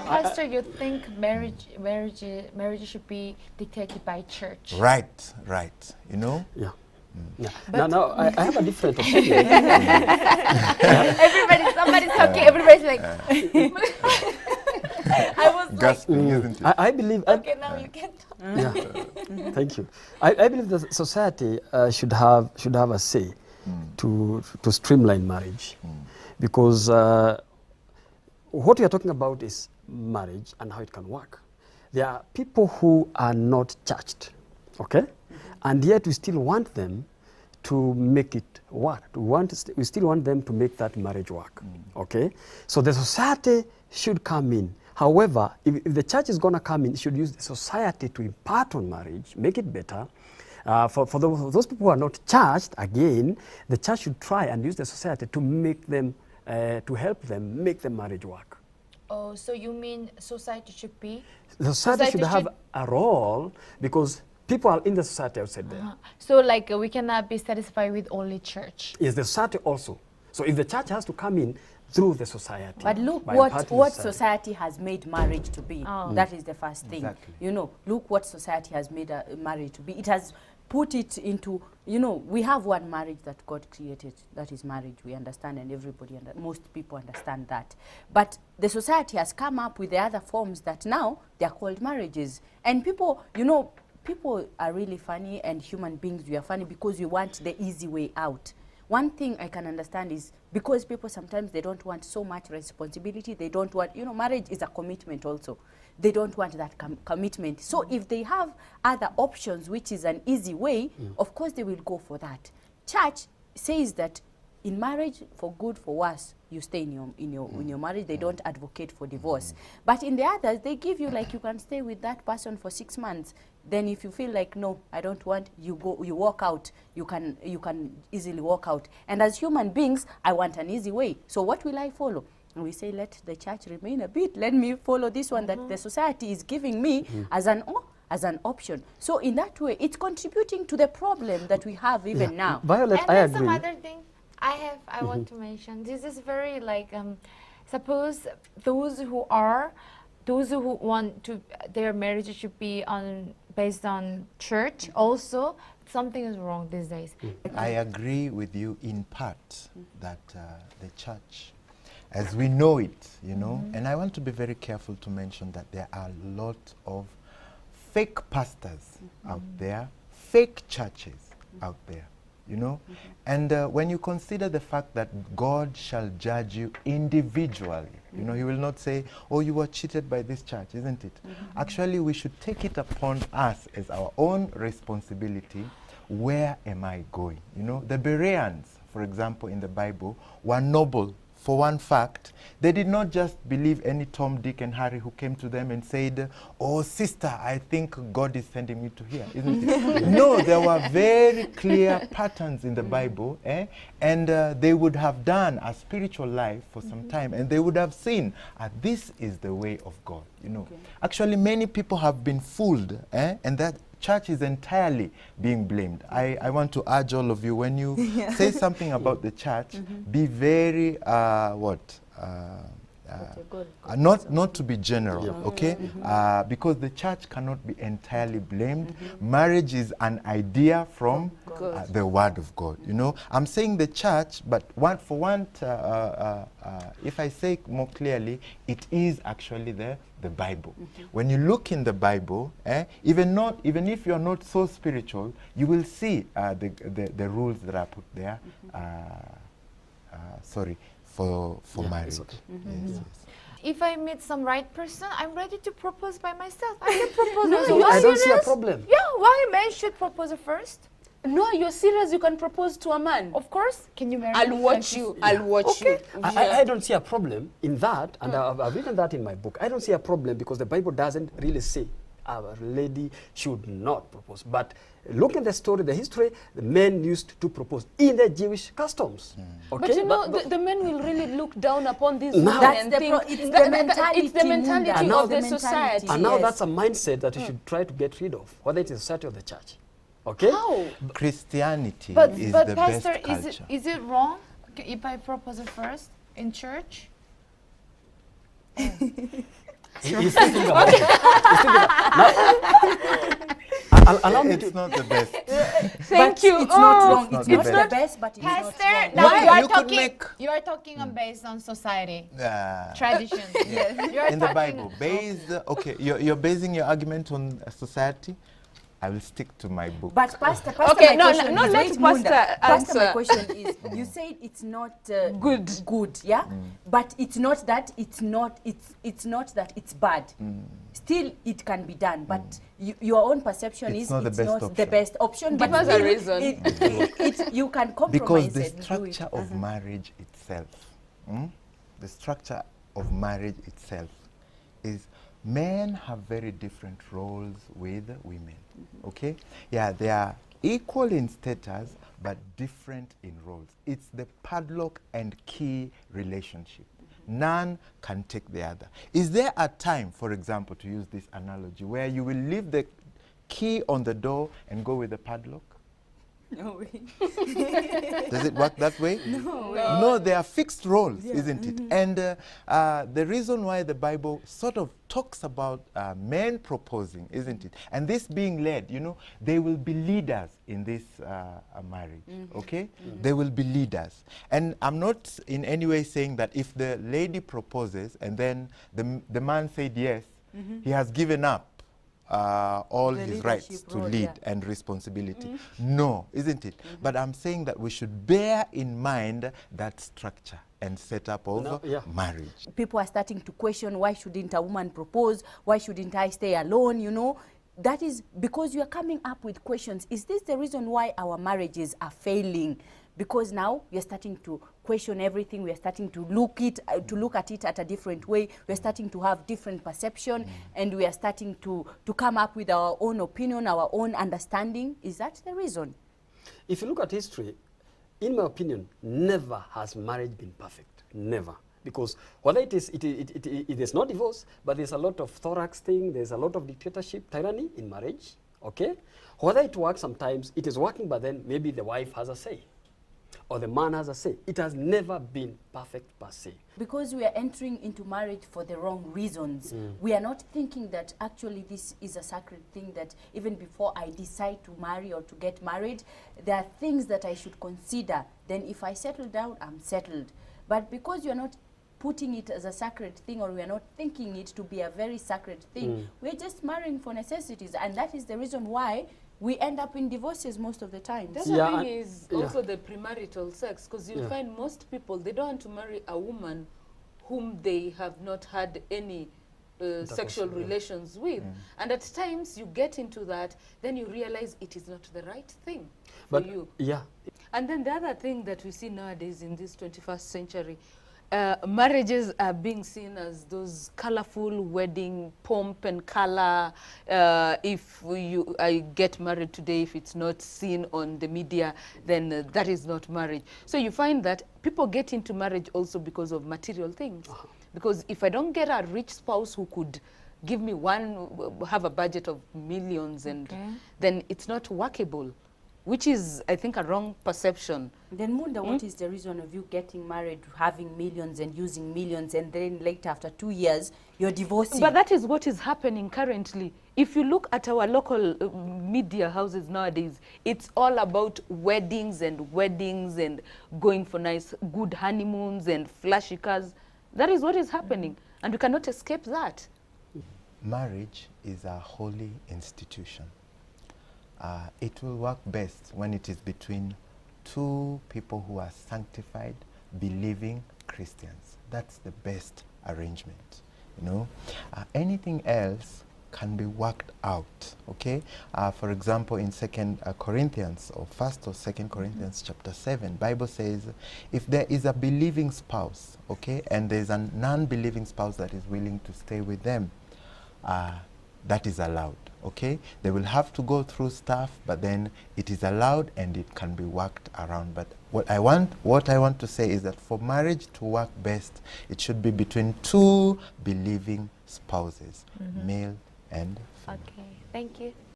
Pastor, you think marriage should be dictated by church? Right, right. You know? Yeah. Yeah. Now, I have a different opinion. Somebody's talking, everybody's like, I was gasping, isn't it? I believe... okay, now you can talk. Yeah. Thank you. I believe that society should have a say to streamline marriage, because what we are talking about is marriage and how it can work. There are people who are not churched, okay, and yet we still want them to make it work. We still want them to make that marriage work, okay. So the society should come in. However, if the church is going to come in, it should use the society to impart on marriage, make it better. For those people who are not churched, again, the church should try and use the society to make them, to help them make the marriage work. Oh, so you mean society should be? The society should have a role, because people are in the society outside there. So like we cannot be satisfied with only church. Yes, the society also. So if the church has to come in, through the society. But look what society has made marriage to be. That is the first thing. Exactly. You know, look what society has made a marriage to be. It has put it into, you know, we have one marriage that God created, that is marriage, we understand, and everybody, most people understand that. But the society has come up with the other forms that now they're called marriages. And people, you know, people are really funny, and human beings, we are funny because we want the easy way out. One thing I can understand is because people sometimes they don't want so much responsibility, they don't want, you know, marriage is a commitment also. They don't want that commitment. So if they have other options, which is an easy way, of course they will go for that. Church says that in marriage, for good, for worse, you stay in your marriage. They don't advocate for divorce. But in the others, they give you like you can stay with that person for 6 months. Then if you feel like, no, I don't want, you walk out. You can easily walk out. And as human beings, I want an easy way. So what will I follow? And we say, let the church remain a bit. Let me follow this one that the society is giving me as an option. So in that way, it's contributing to the problem that we have even now. Violet, and I then agree. some other thing I want to mention. This is very like, suppose those who want to, their marriage should be based on church also, something is wrong these days. I agree with you in part that the church, as we know it, you know, and I want to be very careful to mention that there are a lot of fake pastors out there, fake churches out there, you know. And when you consider the fact that God shall judge you individually, you know, he will not say, oh, you were cheated by this church, isn't it? Actually, we should take it upon us as our own responsibility. Where am I going? You know, the Bereans, for example, in the Bible, were noble. For one fact, they did not just believe any Tom, Dick, and Harry who came to them and said, oh, sister, I think God is sending me to here, isn't it? No, there were very clear patterns in the Bible, and they would have done a spiritual life for some time, and they would have seen, this is the way of God, you know. Actually, many people have been fooled, and that church is entirely being blamed. I want to urge all of you, when you say something about the church, be very, not to be general, okay? Because the church cannot be entirely blamed. Marriage is an idea from the Word of God, you know. I'm saying the church, but if I say more clearly, it is actually the Bible. When you look in the Bible, even if you're not so spiritual, you will see the rules that are put there. For marriage. Yes. If I meet some right person, I'm ready to propose by myself. I can propose. No, I don't see a problem. Yeah, why men should propose first? No, you're serious? You can propose to a man? Of course. Can you marry I'll me? watch you. I'll watch you. I don't see a problem in that, and I've written that in my book. I don't see a problem because the Bible doesn't really say a lady should not propose. But look at the story, the history, the men used to propose in the Jewish customs. Okay? But you know, the men will really look down upon these women That's and the think it's the mentality. it's the mentality of the society. And now that's a mindset that you should try to get rid of, whether it is society or the church. Okay? How? Christianity But is the Pastor, best culture. is it wrong if I propose first in church? He's thinking about it. He's thinking about allow me It's to. not the best. Thank But you. it's not wrong. not It's the not the best. best, but it's not Pastor, wrong. now You- you are you could talking. make- You are talking on based on society, Ah. tradition. You are In the talking- Bible, based, okay, you're basing your argument on society. I will stick to my book. But Pastor, Okay, my no, question no, is, let wait, Pastor Munda. Pastor, my answer. question is, you said it's not Good. good, yeah, but it's not that it's not that it's bad. Still, it can be done, but your own perception It's is not the it's best not the option. best option. Give but us a still, reason. you can compromise Because the and do it. structure of marriage itself, the structure of marriage itself is men have very different roles with women. Okay? Yeah, they are equal in status but different in roles. It's the padlock and key relationship. None can take the other. Is there a time, for example, to use this analogy, where you will leave the key on the door and go with the padlock? No way. Does it work that way? No, they are fixed roles, isn't it? And the reason why the Bible sort of talks about men proposing, isn't it? And this being led, you know, they will be leaders in this marriage, okay? They will be leaders. And I'm not in any way saying that if the lady proposes and then the man said yes, he has given up all The his rights leadership to role, lead yeah. and responsibility. No, isn't it? But I'm saying that we should bear in mind that structure and setup of No, yeah. marriage. People are starting to question, why shouldn't a woman propose? Why shouldn't I stay alone? You know, that is because you are coming up with questions. Is this the reason why our marriages are failing? Because now we are starting to question everything. We are starting to look at it at a different way. We are starting to have different perception, and we are starting to come up with our own opinion, our own understanding. Is that the reason? If you look at history, in my opinion, never has marriage been perfect. Never. Because whether it is not divorce, but there's a lot of thorax thing, there's a lot of dictatorship, tyranny in marriage, okay? Whether it works sometimes, it is working, but then maybe the wife has a say, or the man has a say. It has never been perfect per se. Because we are entering into marriage for the wrong reasons. We are not thinking that actually this is a sacred thing, that even before I decide to marry or to get married, there are things that I should consider. Then if I settle down, I'm settled. But because you're not putting it as a sacred thing, or we are not thinking it to be a very sacred thing, we're just marrying for necessities. And that is the reason why we end up in divorces most of the time. The Yeah, other thing and- is yeah. also the premarital sex, because you Yeah. find most people, they don't want to marry a woman whom they have not had any sexual yeah. relations with. And at times you get into that, then you realize it is not the right thing for But you. yeah, And then the other thing that we see nowadays in this 21st century, marriages are being seen as those colorful wedding pomp and color. If I get married today, if it's not seen on the media, then that is not marriage. So you find that people get into marriage also because of material things. Because if I don't get a rich spouse who could give me have a budget of millions, and then it's not workable, which is, I think, a wrong perception. Then Munda, what is the reason of you getting married, having millions and using millions, and then later after 2 years, you're divorcing? But that is what is happening currently. If you look at our local media houses nowadays, it's all about weddings and going for nice, good honeymoons and flashy cars. That is what is happening, and we cannot escape that. Marriage is a holy institution. It will work best when it is between two people who are sanctified, believing Christians. That's the best arrangement, you know. Anything else can be worked out, okay? For example, in 2 Corinthians, or 1st or 2nd Corinthians chapter 7, Bible says, if there is a believing spouse, okay, and there's a non-believing spouse that is willing to stay with them, that is allowed, okay? They will have to go through stuff, but then it is allowed and it can be worked around. But what I want to say is that for marriage to work best, it should be between two believing spouses, male and female. Okay, thank you.